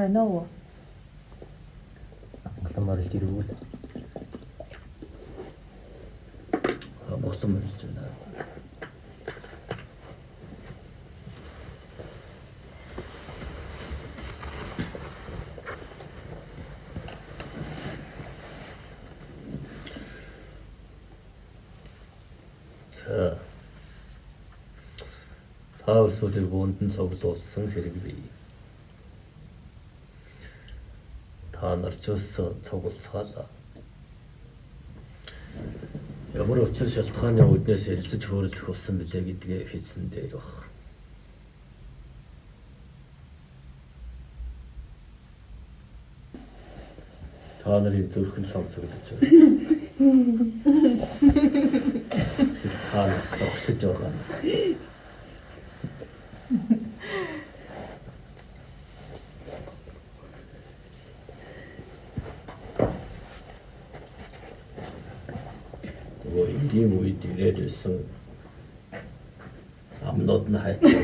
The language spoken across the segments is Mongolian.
байна уу? Монголоор ирүүл. Монголоор хэлж байна. Та улсуудыг бүүндэн цуглуулсан хэрэг бий. Та нар ч ус цуглацгаалаа. Ямар учир шалтгааны үүднээс ярилцаж хөөрлөх болсон билээ гэдгээ хэлсэн дээр баг. Та нарын зүрхэн сонсогдож байна. Цаанаас тогсож байгаа. Ийм үед ирээд байсан амнууд нь хайцсан.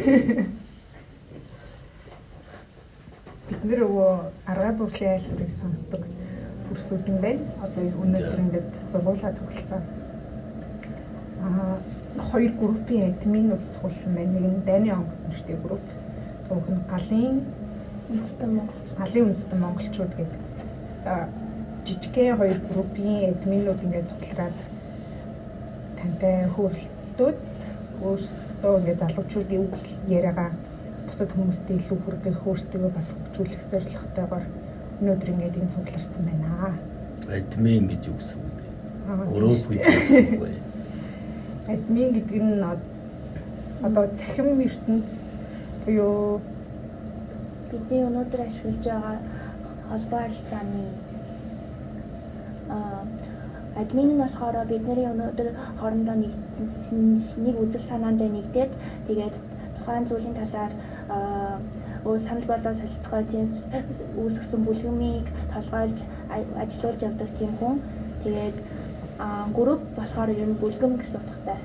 Бид нэр өвөө арга бүхлийн айлтурыг сонсдог хөрсүүд юм байна. Одоо өнөөдөр ингээд зургуулаа цуглацсан. Хоёр группийн админууд цугласан байна. Нэг нь Дайны онгот нэртэй групп. Түүх нь галын үндэстэн монголчууд гэдэг жижигхэн хоёр группийн админууд ингээд цуглараад тантай хөрөлтүүд өөрсдөө ингээд залуучуудын үг яриагаа бусад хүмүүстэй илүү хүргэх өөрсдөө бас хөгжүүлэх зорилготойгоор өнөөдөр ингээд энэ цугларсан байна. Админ гэж юу гэсэн үг вэ? Групп гэж гэсэн үг вэ? Админ гэдэг нь одоо цахим ертөнц буюу бидний өнөөдөр ашиглаж байгаа холбоо харилцааны админ нь болохоор бидний өнөөдөр хоорондоо нэг үзэл санаандаа нэгдээд тэгээд тухайн зүйлийн талаар санал болоо солилцохоор тийм үүсгэсэн бүлгэмийг толгойлж ажиллуулж явдаг тийм хүн. Тэгээд групп болохоор ер нь бүлгэм гэсэн утгатай.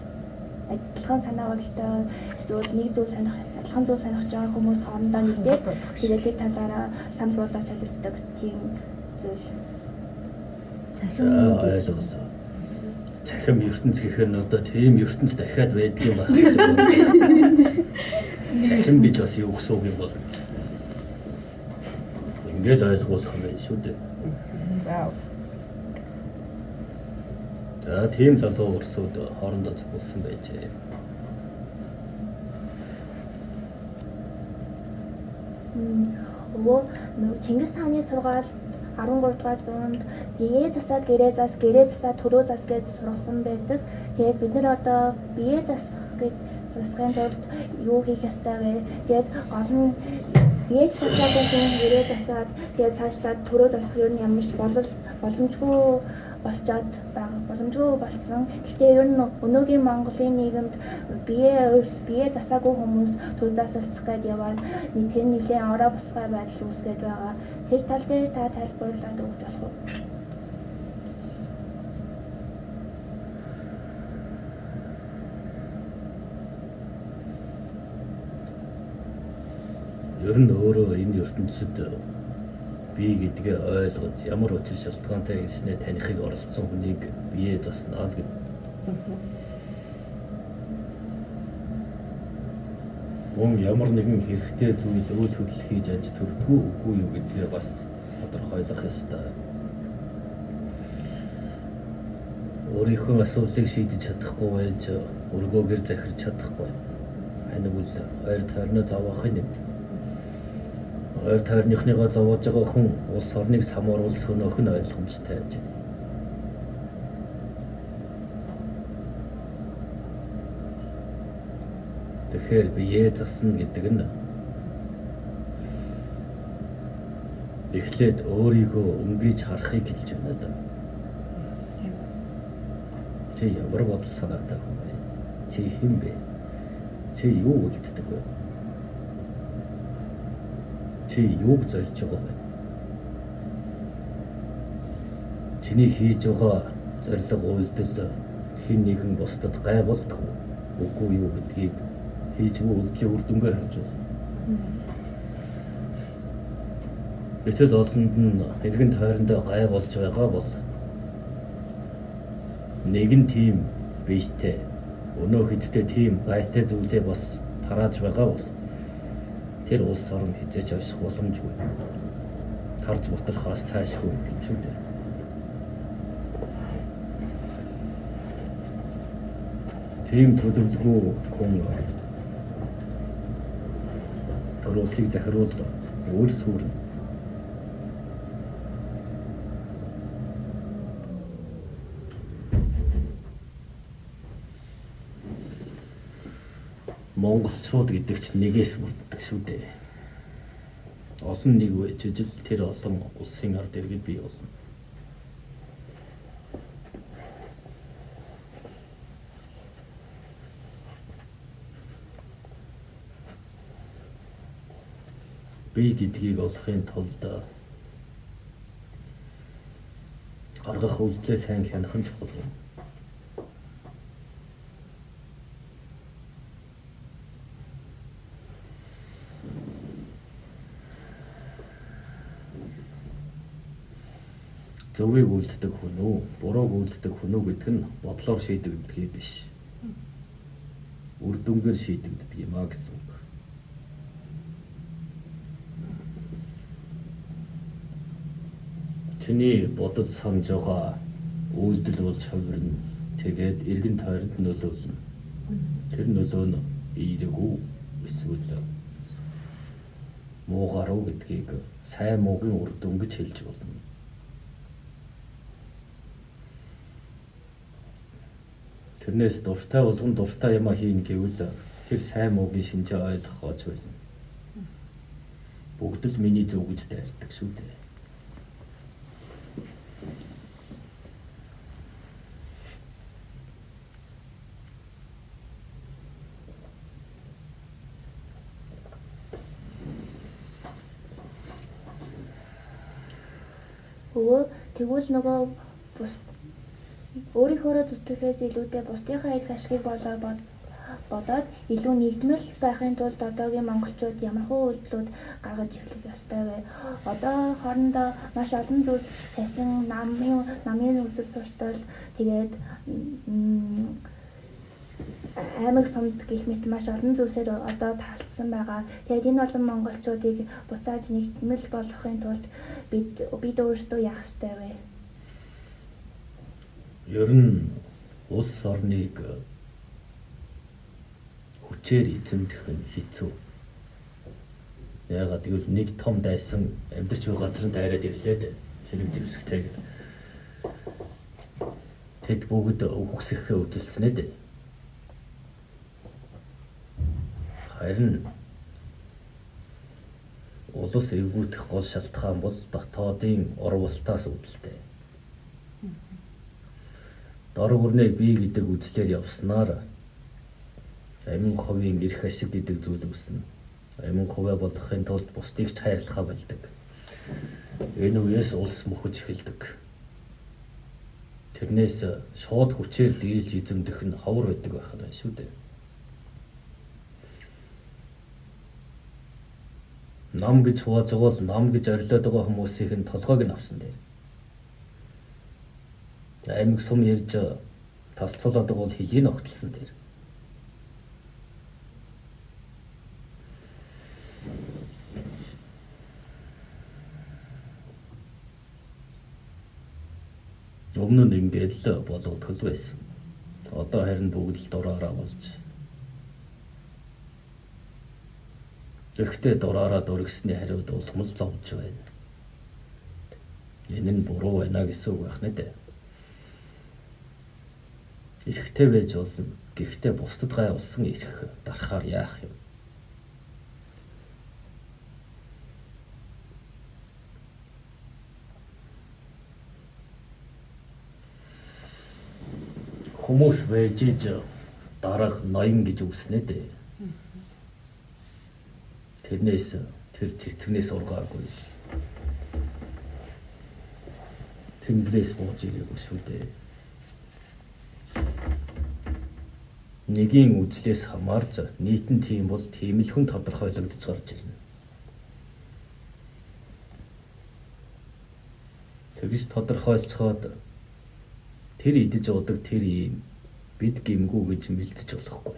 Адилхан санаа бодлоо эсвэл нэг зүйл адилхан зүйл сонирхож байгаа хүмүүс хоорондоо нэгдээд тэгээд тэр талаараа санал болоо солилцдог тийм зүйл. Ойлголоо. Цахим ертөнц гэхээр нь одоо тийм ертөнц дахиад байдаг юм байна. Цахим гэж бас юу гэсэн үг юм бол ингээд ойлгох юм шүү дээ. За тийм залуу урсууд хоорондоо цугласан байжээ. Чингис хааны сургаал 13 дугаар зуунд бие засаад гэрээ засаад төрөө зас гэж сургасан байдаг. Тэгээд бид нар одоо бие засахын тулд юу хийх ёстой вэ? Тэгээд гол нь бие засаад гэрээ засаад тэгээд цаашлаад төрөө засах юм ямар ч боломжгүй болцсон. Гэхдээ ер нь өнөөгийн Монголын нийгэмд бие засаагүй хүмүүс төр засалцах гээд яваад тэр нэлээд ороо босгой байдал үүсгээд байгаа. Тэр тал дээр та тайлбарлаад өгч болох уу? Ер нь өөрөө энэ ертөнцид бие гэдгээ ойлгож ямар учир шалтгаантай ирснээ танихыг оролцсон хүнийг бие заснаа л гэдэг. Мөн ямар нэгэн хэрэгтэй зүйл үйл хөдлөл хийж аж төрдгөө үгүй юу гэдгээ бас тодорхойлох ёстой. Өөрийнхөө асуудлыг шийдэж чадахгүй байж өргөөгөр захирч чадахгүй. Хань үл ойр тойрноо зовоохын юм. Ойр тойрныхныгоо зовоож байгаа хүн улс орныг самууруул сөнөөх нь ойлгомжтой байж. Тэгэхээр бие засна гэдэг нь эхлээд өөрийгөө өнгөж харахыг хэлж байна да. Чи ямар бодол санаатай хүн бэ? Чи хэн бэ? Чи юу үлддэг вэ? Чи юуг зорж байгаа вэ? Чиний хийж байгаа зориг үйлдэл хэн нэгэн бусдад гай болдгоо үгүй юу гэдгийг хийж өгөх үр дүнгээр харж байна. Гэтэл олонд нь эргэн тойрондоо гай болж байгаа бол нэгэн тийм биетэй өнөө хэдтэй тийм гайтай зүйлээ бас тарааж байгаа бол тэр улс орн хязгаарч орших боломжгүй. Тарж бутрахаас цаашгүй юм шүү дээ. Тийм төлөвлөгөө хүн тэр улсыг захируул өөр сүрнэ. Монголчууд гэдэг чинь нэгээс бүрддэг шүү дээ. Олон нэг байж ижил тэр олон улсын ард иргэд бий болно. Бие гэдгийг олохын тулд гаргах үйлдэлээ сайн хянах нь чухал юм. Зөвийг үлддэг хүн үү, бурууг үлддэг хүн үү гэдэг нь бодлоор шийдэгддэг биш. Үр дүнгээр шийдэгддэг юм а гэсэн үг. Чиний бодож санаж байгаа үйлдэл болж хувирна. Тэгээд эргэн тойронд нөлөөлнө. Тэр нөлөө нь ийрэгүү эсвэл муугар уу гэдгийг сайн муугийн үр дүн гэж хэлж болно. Тэрнээс дуртай болгон дуртай юм хийн гэвэл тэр сайн муугийн шинжээ ойлгох гооч байсан. Бүгд л миний зөв гэж дайрдаг шүү дээ. Тэгвэл нөгөө өөрийнхөө зүтгэхээс илүүтэй бусдынхаа эрх ашигыг бодоод илүү нэгдмэл байхын тулд одоогийн монголчууд ямархуу үйлдэлүүд гаргаж эхлэх ёстой вэ? Одоо хоорондоо маш олон зүйл шашин, намын үзэл суртал тэгээд аймаг сумд гэх мэт маш олон зүйлсээр одоо таалтсан байгаа. Тэгээд энэ олон монголчуудыг буцааж нэгдмэл болгохын тулд бид өөрсдөө яах ёстой вэ? Ер нь улс орныг хүчээр эзэмдэх нь хэцүү. Яагаад гэвэл нэг том дайсан амьдарч буй газрын дайраад ирлээ хэрэг зэвсэгтэйг. Тэд бүгд үхсэхээ үзэлцэнэ дээ. Харин улс эвгүүтэх гол шалтгаан бол дотоодын урвалтаас үүдэлтэй. Дор бүрнээ бий гэдэг үзлээр явснаар амин хувийн эрх ашиг гэдэг зүйл үүснэ. Амин хувиа болохын тулд бусдыг ч хайрлахаа болдог. Энэ үеэс улс мөхөж эхэлдэг. Тэрнээс шууд хүчээр дийлж эзэмдэх нь ховор байдаг байх нь шүү дээ. Нам гэж хувааж байгаа бол нам гэж орилоод байгаа хүмүүсийн толгойг нь авсан дээр. Аймаг сум ярьж талцуулаад байгаа бол хийг нь огтлсон дээр. Өмнө нь ингээд л болгодог байсан. Одоо харин бүгд л дураараа болж. Гэхдээ дураараа дөргсөний хариуд улсмал зовж байна. Энэ нь буруу байна гэсэн үг байх нэ дээ. Эрхтэй байж болно. Гэхдээ бусдад гай болсон эрх дарахаар яах юм? Хүмүүс байж дараах ноён гэж үснэ дээ. Тэрнээс тэр цэцгнээс ургаагүй. Тэнгэрээс бууж ирээгүй шүү дээ. Нэгийн үзлээс хамаарч нийтэн тийм бол тийм л хүн тодорхойлогдож гарч ирнэ. гэж тодорхойлцоход тэр идэж удаг тэр ийм бид гимгүү гэж мэлдэж болохгүй.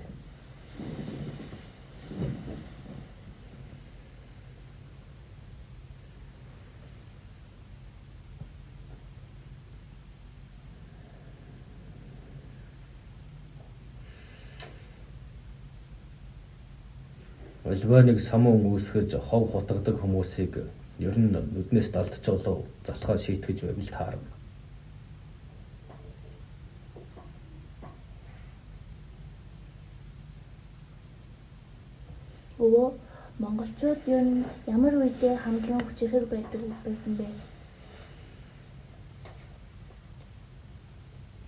Альва нэг самуун үүсгэж хов хутгадаг хүмүүсийг ер нь нүднээс далдч болов залхаа шийтгэж байвал таарна. Өвөө монголчууд ер нь ямар үедээ хамгийн хүчирхэг байдаг байсан бэ?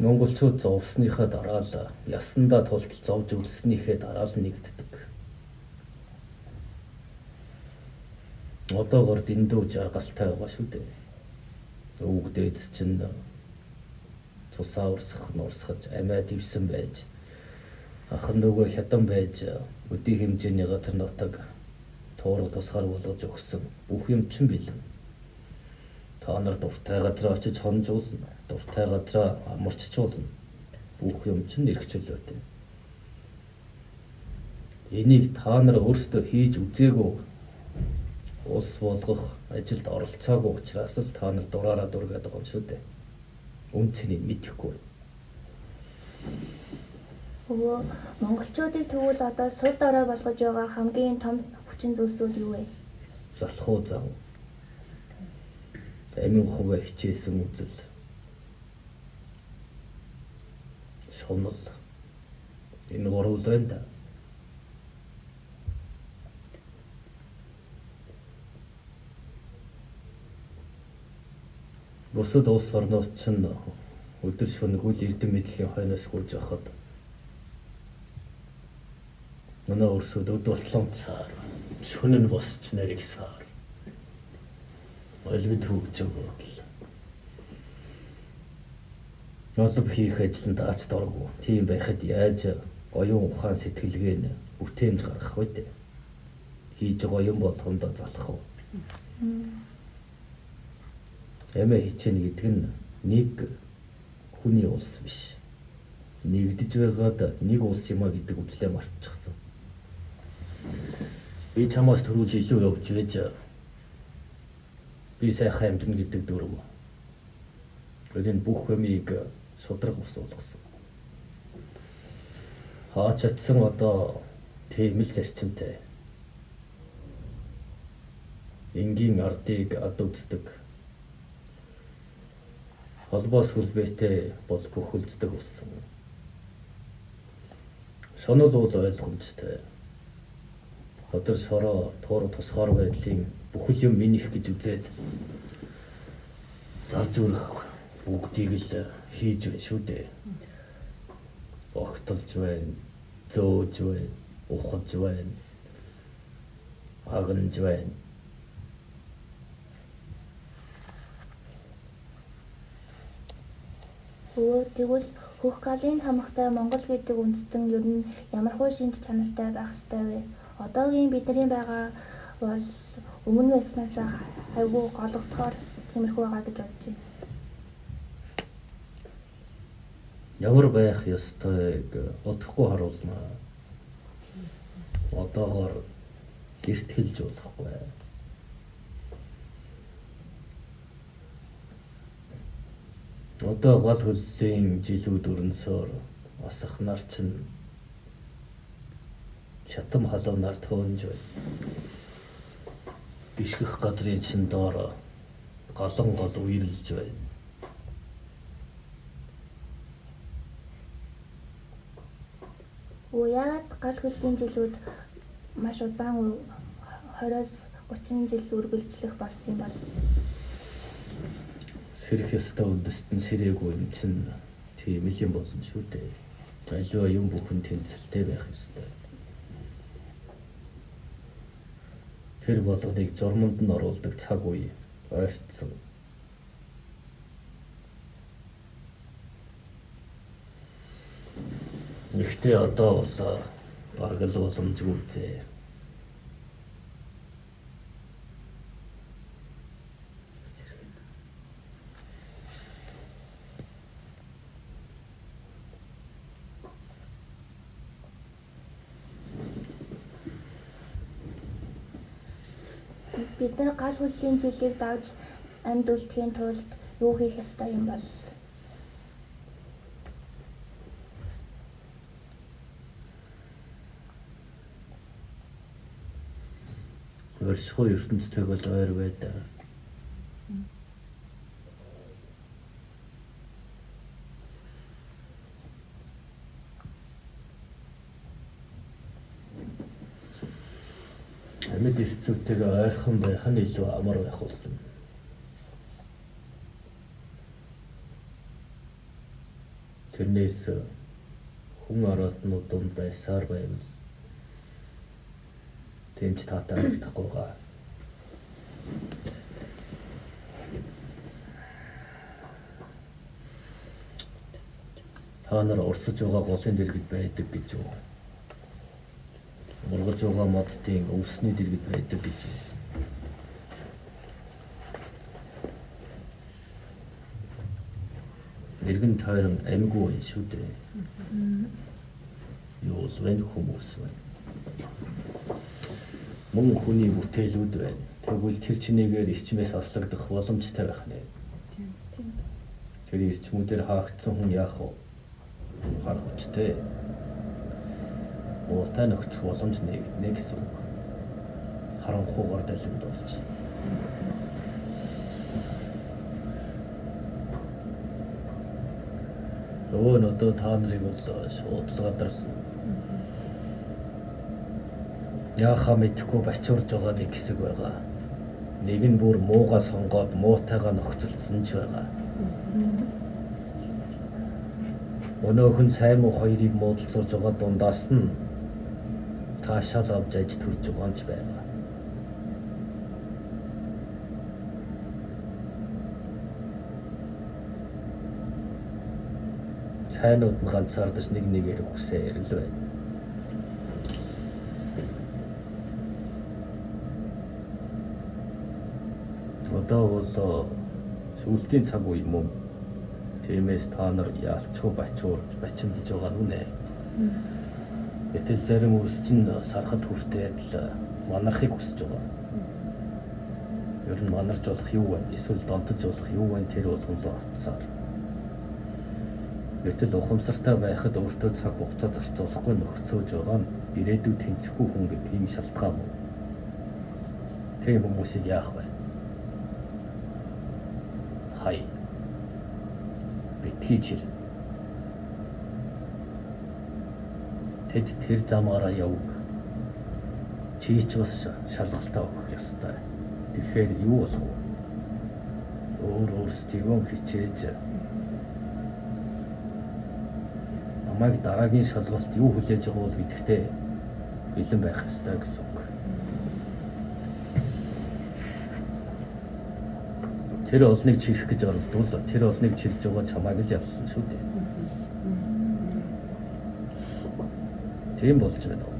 Монголчууд зовсныхаа дараа л ясандаа тултал зовж үлдснийхээ дараа л нэгддэг. Одоогор дэндүү жаргалтай байгаа шүү дээ. Өвгдээд чинь тусаа урсгах нурсгаж амиа дэвсэн байж ахын нөгөө хятан байж өдий хэмжээний газар нутаг туурга тусгаар болгож өгсөн бүх юм чинь бэлэн. Та нар дуртай газар очиж хонжуулна, дуртай газар амарчжуулна. Бүх юм чинь эрх чөлөөтэй. Энийг та нар өөрсдөө хийж үзээгүй. Улс болгох ажилд оролцоогүй учраас л та нар дураараа дургаад байгаа юм шүү дээ. Үнцнийг мэдэхгүй. Өвөө монголчуудыг тэгвэл одоо сул дорой болгож байгаа хамгийн том хүчин зүйлсүүд юу вэ? Залхуу зам. Амин хуваа хичээсэн үзэл. Шунал. Энэ гурван байна да. Бусад улс орнууд чинь өдөр шөнөгүй л эрдэм мэдлэгийн хойноос гүйж явахад өнөө өрсөд өд боллонцаар шөнө нь босч наригсаар олбид хөгж өгөөл. Олб хийх ажилд аач дургу. Тийм байхад яаж оюун ухаан сэтгэлгээ нь бүтээмж гаргах вэ дээ? Хийж байгаа юм болгондоо залах уу? Эмээ хичээнэ гэдэг нь нэг хүний улс биш. Нэгдэж байгаад нэг улс юм а гэдэг үглээ мартчихсан. Би чамаас төрүүлж илүү явж байж би сайхан амьдна гэдэг дүрм. Өөрийн бүх юмыг судраг ус болгосон. Хаач атсан одоо тийм л зарчимтай. Энгийн ардыг ад үздэг. Холбоос хүлбэтэй бол бүх үлддэг болсон. Сонол бол ойлгомжтой. Ходөр сороо туурга тусгаар байдлын бүхэл юм минийх гэж үзээд зарж өрөх бүгдийг л хийж байна шүү дээ. Огтолж байна, зөөж байна, ухаж байна, агнж байна. Өвөө тэгвэл хөх галын хамгатай Монгол гэдэг үндэстэн ер нь ямар хөө шинж чанартай байх ёстой вэ? Одоогийн бидний байгаа бол өмнө байснаас айгүй гологдохоор тиймэрхүү байгаа гэж бодож байна. Ямар байх ёстойг удахгүй харуулна. Одоогоор гэрт хэлж болохгүй. Одоо гол хөллийн жилүүд өрнсөөр асах нар чинь шатам халуунаар төөнж байна. Гიშгэх газрын чин доор галан гол үерлж байна. Уяад гал хөллийн жилүүд маш удаан 20-30 жил үргэлжлэх болсон юм бол Сэрэх ёстой үндэстэн сэрээгүй юм чинь тийм л юм болно шүү дээ. Аливаа юм бүхэн тэнцэлтэй байх ёстой. Тэр болгоныг зурманд нь оруулдаг цаг үе ойртсон. Ихтэй одоо бол бараг л боломжгүй үзээ. бид нар гал хүллийн зүйлийг давж амьд үлдэхийн тулд юу хийх ёстой юм бол Оршихуй ертөнцтэйг бол ойр байдаг. Амьд эрцүүтэйгээ ойрхон байх нь илүү амар байх болно. Тэрнээс хүн ороотнууд дунд байсаар байвал тэмч таатай харагдахгүйгаа. Та нар урсаж байгаа голын дэргэд байдаг гэж юу? Ургаж байгаа модтын өвсний дэргэд байдаг гэж юу? Нэргэн тойрон амьгүй байна шүү дээ. Юу л вэ хүмүүс байна. Мөн хүний бүтээлүүд байна. Тэгвэл тэр чинээгээр эрчмээс аслагдах боломжтой байх нэ. Тэр эрчмүүдээр хаагдсан хүн яах вэ? Хар хүчтэй. Уутай нөхцөх боломж нэг гэсэн үг. Харанхуугаар далимд болж. Одоо та нарыг бол шууд гадарлаа. Яахаа мэдэхгүй бачуурж байгаа нэг хэсэг байгаа. Нэг нь бүр муугаа сонгоод муутайгаа нөхцөлдсөн ч байгаа. Өнөөх нь цай муу хоёрыг муудалцуулж байгаа дундаас нь таашаал авч аж төрж байгаа юм ч байгаа. Цайнууд нь ганцаардаж нэг нэгээр үхсээр л байна. Одоо бол сүүлтийн цаг үе мөн. Тиймээс та нар яалчгүй бачуурж бачимдж байгаа нүнэ. Гэтэл зарим үс чинь сархад хүртээд л манархыг хүсэж байгаа. Ер нь манарж болох юу вэ? Эсвэл донтож болох юу вэ? Тэр болгонлоо хатсаар. Гэтэл ухамсартай байхад өөртөө цаг хугацаа зарцуулахгүй нөхцөөж байгаа нь ирээдүйд тэнцэхгүй хүн гэдгийг шалтгаан мөн. Тийм хүмүүсийг яах вэ? Хай. Битгий чир. Тэд тэр замаараа явг. Чи ч бас шалгалтаа өгөх ёстой. Тэгэхээр юу болох вэ? Өөрсдийгөө хичээж намайг дараагийн шалгалт юу хүлээж байгаа бол гэдэгтээ бэлэн байх ёстой гэсэн үг. Тэр олныг чирэх гэж оролдвол тэр олныг чирж байгаа чамайг л ялсан шүү дээ. Тийм болж байна уу?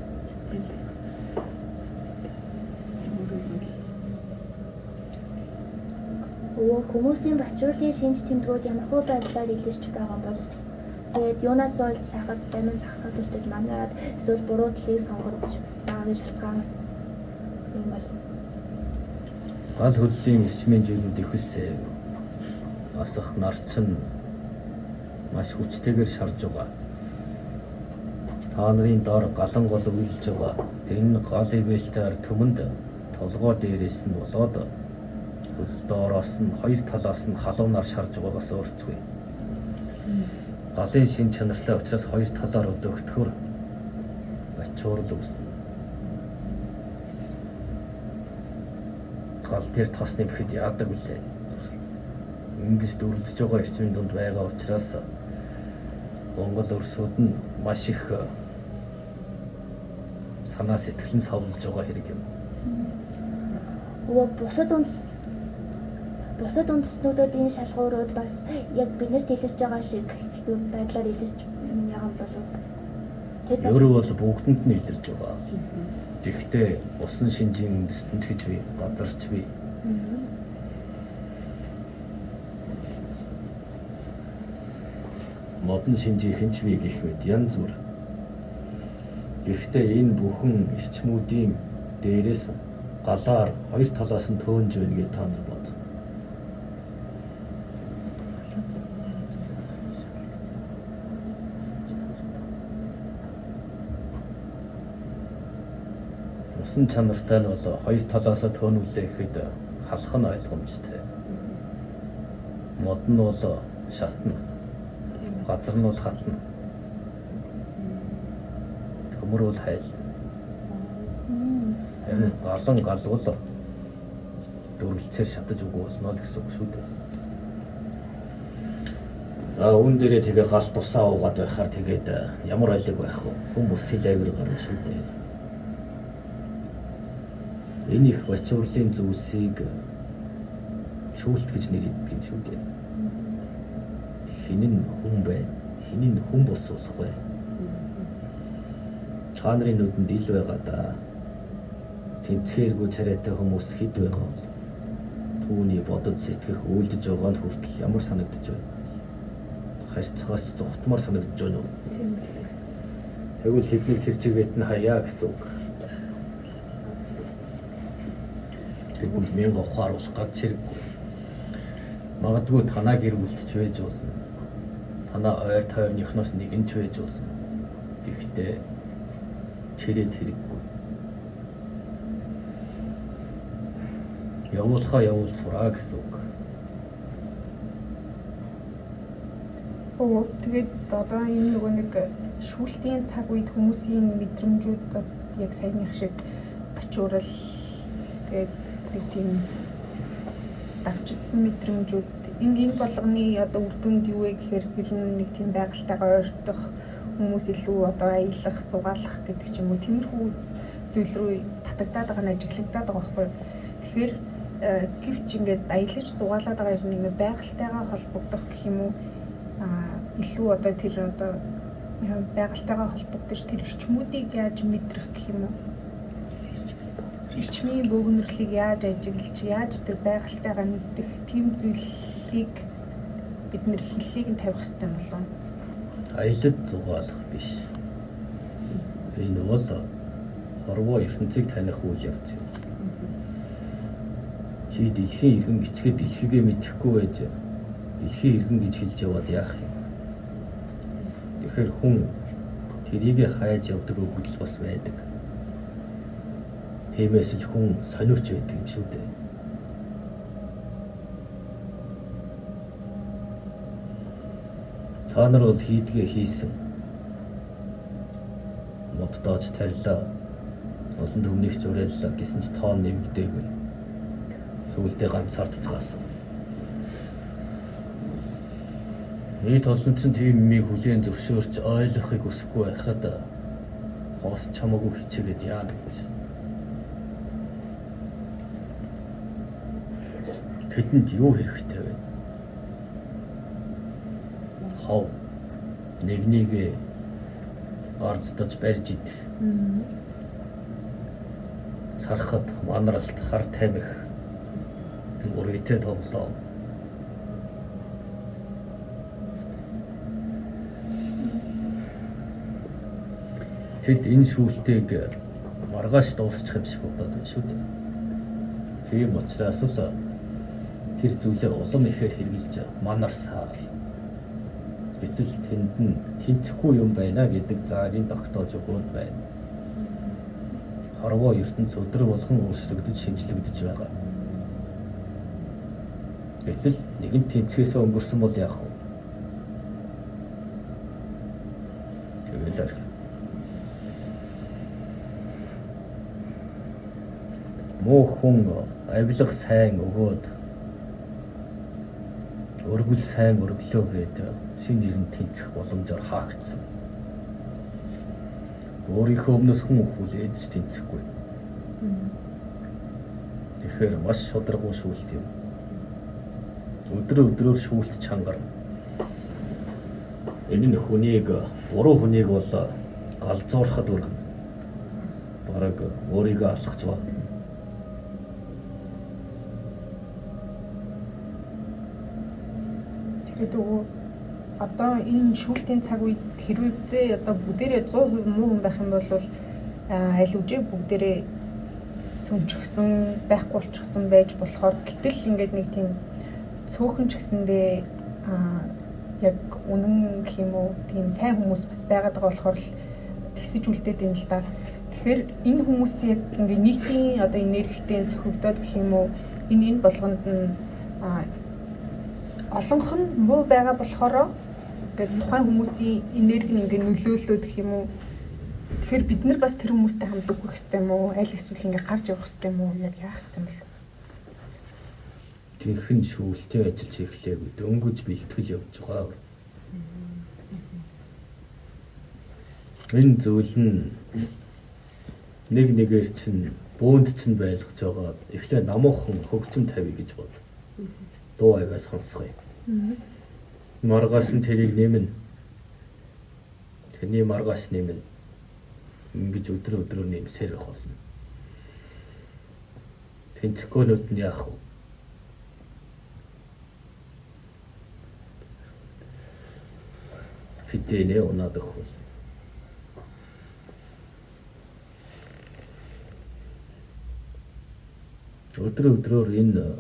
Хүмүүсийн бачуурлын шинж тэмдгүүд ямар хөө байдлаар илэрч байгаа бол тэгээд юунаас болж сахад амин сахад үстэд манаад эсвэл буруу талыг сонгож байгаагийн шалтгаан юм бол Гал хөллийн эрчмийн жирүүд ихэлсээ асах нарчин маш хүчтэйгээр шарж байгаа. Та нарын дор галан гол үйлж байгаа. Энэ галын бэлтээр төмөнд толгой дээрээс нь болоод хөл доороос нь хоёр талаас нь халуунаар шарж байгаагаас өөрчлөе. Галын шин чанартай учраас хоёр талаар өдөөгдөхөр бачуурл үүснэ. Гал дээр тос нэмэхэд яадаг үлээ. Ингэж дүрлж байгаа эрчмийн дунд байгаа учраас Монгол өрсүүд нь маш их санаа сэтгэл нь савлж байгаа хэрэг юм. Бусад үндэстнүүдэд энэ шалгуурууд бас яг биднэрт илэрч байгаа шиг байдлаар илэрч байгаа болов. Өөрөө бол бүгдэнд нь илэрч байгаа. Тэгэхдээ усан шинжийн үндэстэнд гэж би газарч би. Модон шинжийн ч би гэх мэт янз бүр. Гэхдээ энэ бүхэн эрчмүүдийн дээрээс галаар хоёр талаас нь төөнж байна гэж та нар бод. Усан чанартай нь бол хоёр талаас нь төөнүүлээ гэхэд халах нь ойлгомжтой. Мод нь бол шатна. Газар нь бол хатна. Төмөр бол хайл. Харин галан галвал дөрвөлцээр шатаж өгүүлнэ л гэсэн үг шүү дээ. Үүн дээрээ тэгээ гал тусаа уугаад байхаар тэгээд ямар алиг байх вэ? Хүмүүс хилээвэр гарна шүү дээ. Энэ их бачуурлын зүйлсийг шүүлт гэж нэрийдэг юм шүү дээ. Хинэн хүн байна? Хинэн хүн бос болох вэ? Та нарын нүдэнд ил байгаа да. Тэнцхээргүй царайтай хүмүүс хэд байгаа бол түүний бодож сэтгэх үйлдэж байгаа нь хүртэл ямар санагдаж байна? Харьцагаас зүхтмар санагдаж байна уу? Тийм. Тэгвэл тэдний тэр чигээд нь хаяа гэсэн үг. Тэгвэл мянга ухаар бол ганц хэрэггүй. Магадгүй танаа гэр бүлтж байж болно. Танаа ойр тойрныхноос нэг нь ч байж болно. Гэхдээ чирээд хэрэггүй. Явуулахаа явуулцураа гэсэн үг. Тэгээд одоо энэ нөгөө нэг шүүлтийн цаг үед хүмүүсийн мэдрэмжүүд яг саяных шиг бачуурал тэгээд нэг тийм давчдсан мэдрэмжүүд энэ болгоны одоо үр дүнд юу вэ гэхээр ер нь нэг тийм байгальтайгаа ойртох хүмүүс илүү одоо аялах, зугаалах гэдэг ч юм уу тиймэрхүү зүйл рүү татагдаад байгаа нь ажиглагдаад байгаа байхгүй. Тэгэхээр гэвч ингээд аялаж зугаалаад байгаа ер нь ингээд байгальтайгаа холбогдох гэх юм уу илүү одоо тэр одоо байгальтайгаа холбогдож тэр эрчмүүдийг яаж мэдрэх гэх юм уу? Эрчмийн бөөгнөрлийг яаж ажиглаж, яаж тэр байгальтайгаа нэгдэх тийм зүйлийг бид нэр хиллийг нь тавих хэрэгтэй юм болов. Аялал зугаалах биш. Энэ бол хорвоо ертөнцийг таних үйл явц юм. Чи дэлхийн иргэн гिचгээд дэлхийгээ мэдэхгүй байж дэлхийн иргэн гэж хэлж яваад яах юм? Тэгэхээр хүн тэрийгэ хайж явдаг өгөл бас байдаг. Тиймээс л хүн сониуч байдаг юм шүү дээ. Та нар бол хийдгээ хийсэн. Мод доож тарилаа. Олон төмнийг зурааллаа гэсэн ч тоон нэмэгдээгүй. Сүүлдээ ганцаар цацгаасан. Нийт олон чинь тийм юмыг хүлээн зөвшөөрч ойлгохыг хүсэхгүй байхад хоос чамаагүй хичээгээд яадаг гэж. Тэдэнд юу хэрэгтэй вэ? Хов нэг гарцдаж барьж идэх. Цархад, манаралт, хар тамхи үргэлжлээ тоглоо. Тэд энэ шүүлтийг маргааш дуусчих юм шиг бодоод байна шүү дээ. Тийм учраас л тэр зүйлээ улам ихээр хэрэгжилж манарсаар. Гэтэл тэнд нь тэнцэхгүй юм байна гэдэг заавын тогтоож өгөөд байна. Хорвоо ертөнц өдөр болгон өөрчлөгдөж шинжлэгдэж байгаа. Гэтэл нэгэн тэнцгээс өнгөрсөн бол яах вэ? Тэгэл арх. Муу хүн авилга сайн өгөөд өргөл сайн өргөлөө гэдэг шинэ нэрэн тэнцэх боломжоор хаагдсан. Өөрийнхөө өмнөөс хүн хүлээж тэнцэхгүй. Тэгэхээр маш шударгуу шүүлт юм. Өдрөөр шүүлт чангарна. Энэ нь хүнийг буруу хүнийг бол галзуурахад өргөн. Бараг өөрийгөө алхаж байна. Тэгээд одоо энэ шүүлтийн цаг үед хэрвээ одоо бүгдээрээ 100% муу хүн байх юм бол аль үжээ бүгдээрээ сүнчгсэн байхгүй болчихсон байж болохоор гэтэл ингээд нэг тийм цөөхөн ч гэсэндээ яг үнэн гэх юм уу тийм сайн хүмүүс бас байгаад байгаа болохоор л тэсэж үлдээд байна л да. Тэгэхээр энэ хүмүүс яг ингээд нийтийн одоо энергитэй зөвхөгдөд гэх юм уу энэ болгонд нь олонх нь муу байгаа болохоор ингээд тухайн хүмүүсийн энерги нь ингээд нөлөөлөд гэх юм уу. Тэгэхээр бид нар бас тэр хүмүүстэй хамт өгөх хэрэгтэй юм уу? Аль эсвэл ингээд гарч явах хэрэгтэй юм уу? Яг яах хэрэгтэй юм бэ? Тэнхэн шүүлтийн ажиллаж эхлэв. Дөнгөж бэлтгэл явж байгаа. Энэ зүйл нь нэг нэгээр чинь бөөнд чинь байлгаж байгаа. Эхлээ намуухан хөгжим тавья гэж бод. Дуу аваа сонсгоё. Маргааш нь тэрийг нэмнэ. Тэрний маргааш нэмнэ. Ингэж өдрөөр нэмсээр байх болно. Тэнцгөөнүүд нь яах вэ? Хитэнэ унаад өгөх. Өдрөөр энэ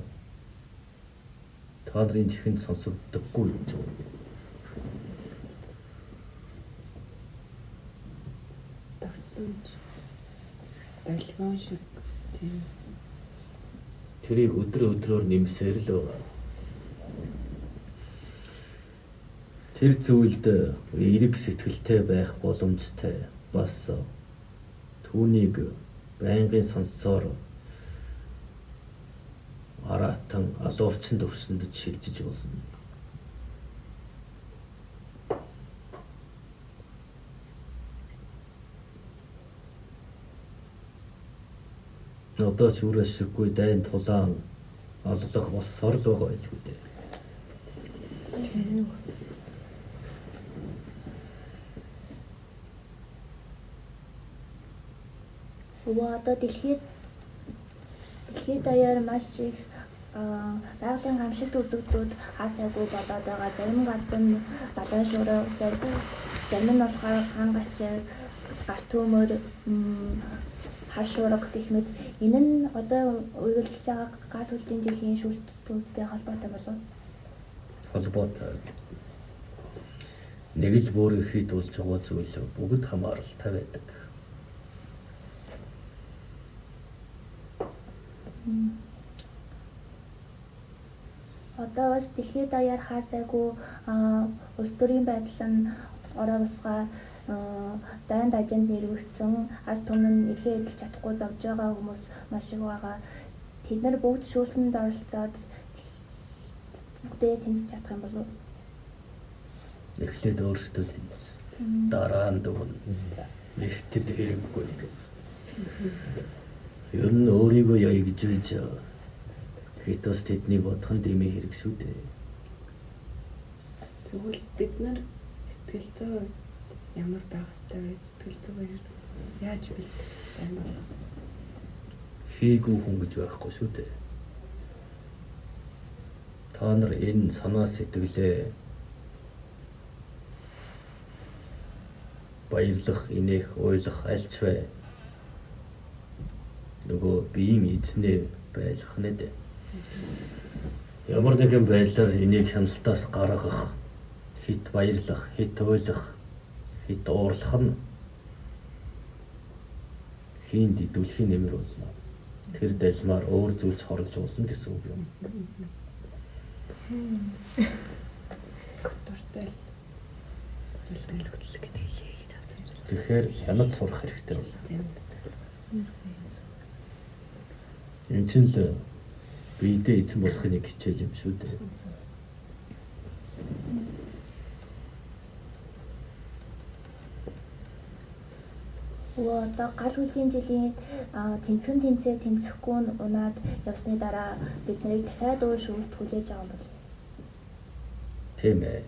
та нарын чихэнд сонсогддоггүй юм зөв. Балкон шиг тийм. Тэрийг өдрөөр нэмсээр л байгаа. Тэр зүйлд эерэг сэтгэлтэй байх боломжтой бас түүнийг байнгын сонсоор аратан алуурчин төвсөнд шилжиж болно. Одоо ч үрээшгүй дайн тулаан оллох бас сорл байгаа байлгүй дээ. Одоо дэлхийд даяар маш их байгалийн гамшигт үзэгдүүд хаасайгүй болоод байгаа. Зарим газар нь гадаа шуурга, зарим нь болохоор хаан гачиг, гарт төмөр, хар шуурга гэх мэт энэ нь одоо үргэлжлэж байгаа гал хүлтийн жилийн шүүлтүүдтэй холбоотой болов уу? Холбоотой. Нэг л бүрийн хит болж байгаа зүйл бүгд хамааралтай байдаг. Одоо бас дэлхийд даяар хаасайгүй улс төрийн байдал нь ороо босгоо дайнд ажинд нэрвэгдсэн ард түмэн эрхээ эдэлж чадахгүй зовж байгаа хүмүүс маш их байгаа. Тэд нар бүгд шүүлтэнд оролцоод бүгдээ тэнцэж чадах юм болов уу? Эхлээд өөрсдөө тэнц. Дараа нь дүн. Нэштэд хэрэггүй. Ер нь өөрийгөө яа гэж үйж хитос тэднийг бодох нь дэмий хэрэг шүү дээ. Тэгвэл бид нар сэтгэл зүй ямар байх ёстой вэ? Сэтгэл зүйгээр яаж бэлдэх ёстой юм бэ? Хийгүй хүн гэж байхгүй шүү дээ. Та нар энэ санаа сэтгэлээ баярлах, инех, ойлгох альч вэ? Нөгөө биеийн эзнээ байлгах нэ дээ. Ямар нэгэн байдлаар энийг хяналтаас гаргах, хит баярлах, хит ойлгох, хит уурлах нь хийн дидүүлэхийн нэмэр болно. Тэр дэлмаар өөр зүйлч хорлож болно гэсэн үг юм. Дуртай л хөдөлгөл гэдэг хийж авдаг. Тэгэхээр хянаж сурах хэрэгтэй байна. Энэ чинь л биедээ эзэн болохын нэг хичээл юм шүү дээ. Одоо гал хүлийн жилийн тэнцэхгүй унаад явсны дараа бид нарыг дахиад өөр шүүлт хүлээж байгаа юм бол. Тийм ээ.